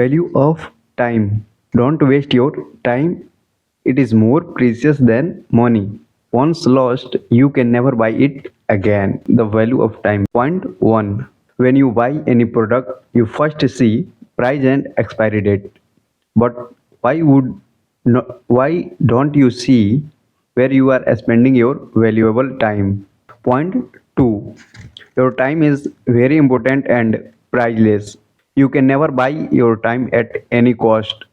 Value of time. Don't waste your time. It is more precious than money. Once lost, you can never buy it again. The value of time. Point 1. When you buy any product, you first see price and expiry date. But why don't you see where you are spending your valuable time? Point 2. Your time is very important and priceless. You can never buy your time at any cost.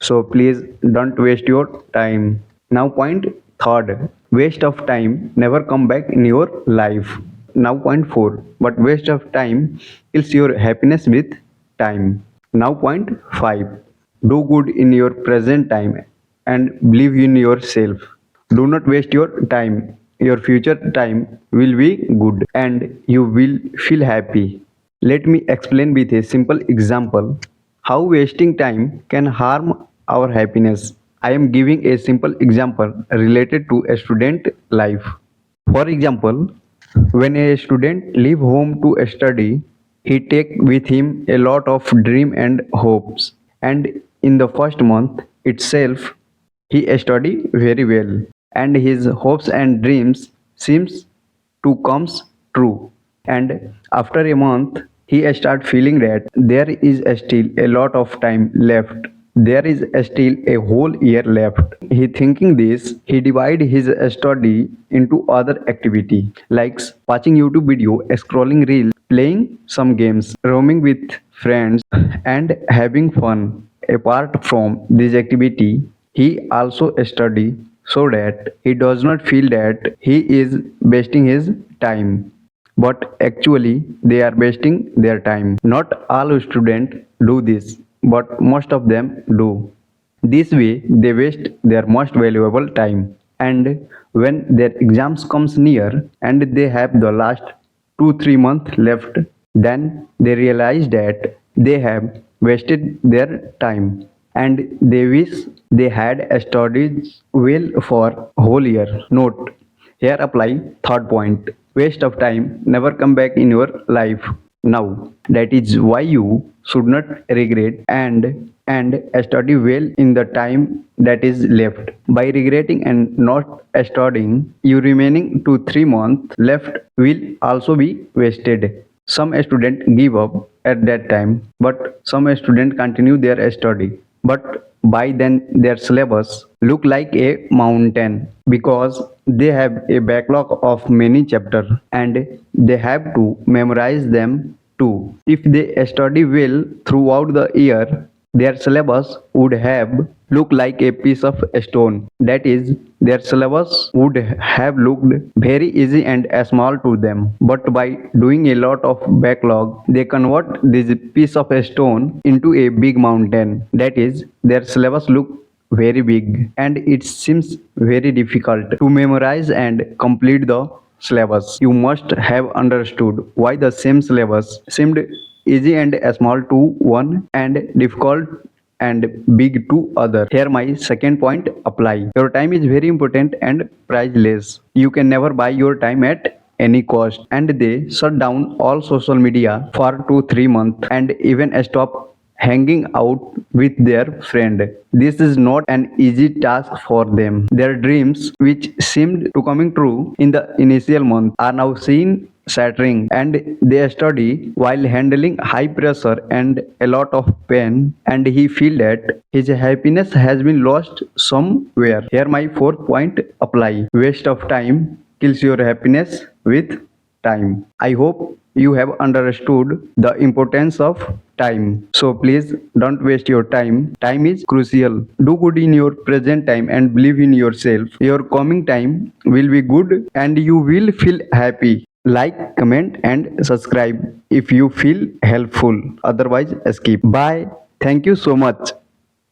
So please don't waste your time. Now point third. Waste of time never come back in your life. Now point 4. But waste of time kills your happiness with time. Now point 5. Do good in your present time and believe in yourself. Do not waste your time. Your future time will be good and you will feel happy. Let me explain with a simple example how wasting time can harm our happiness. I am giving a simple example related to a student life. For example, when a student leave home to study, he take with him a lot of dream and hopes. And in the first month itself, he study very well, and his hopes and dreams seems to comes true. And after a month, he start feeling that there is still a lot of time left. There is still a whole year left. He thinking this, he divide his study into other activity like watching YouTube video, scrolling reels, playing some games, roaming with friends, and having fun. Apart from this activity, he also study so that he does not feel that he is wasting his time. But actually, they are wasting their time. Not all students do this, but most of them do. This way, they waste their most valuable time. And when their exams comes near and they have the last 2-3 months left, then they realize that they have wasted their time and they wish they had studied well for whole year. Note, here apply third point. Waste of time never come back in your life. Now that is why you should not regret and study well in the time that is left. By regretting and not studying, you remaining 2-3 months left will also be wasted. Some students give up at that time, but some students continue their study. But by then their syllabus look like a mountain because they have a backlog of many chapters and they have to memorize them too. If they study well throughout the year, their syllabus would have looked like a piece of stone. That is, their syllabus would have looked very easy and small to them. But by doing a lot of backlog, they convert this piece of stone into a big mountain. That is, their syllabus look very big and it seems very difficult to memorize and complete the syllabus. You must have understood why the same syllabus seemed easy and small to one and difficult and big to other. Here my second point apply. Your time is very important and priceless. You can never buy your time at any cost. And they shut down all social media for 2-3 months and even stop hanging out with their friend. This is not an easy task for them. Their dreams, which seemed to coming true in the initial month, are now seen shattering, and they study while handling high pressure and a lot of pain, and he feel that his happiness has been lost somewhere. Here my fourth point apply. Waste of time kills your happiness with time. I hope you have understood the importance of time. So please don't waste your time. Time is crucial. Do good in your present time and believe in yourself. Your coming time will be good and you will feel happy. Like, comment and subscribe if you feel helpful. Otherwise skip. Bye. Thank you so much.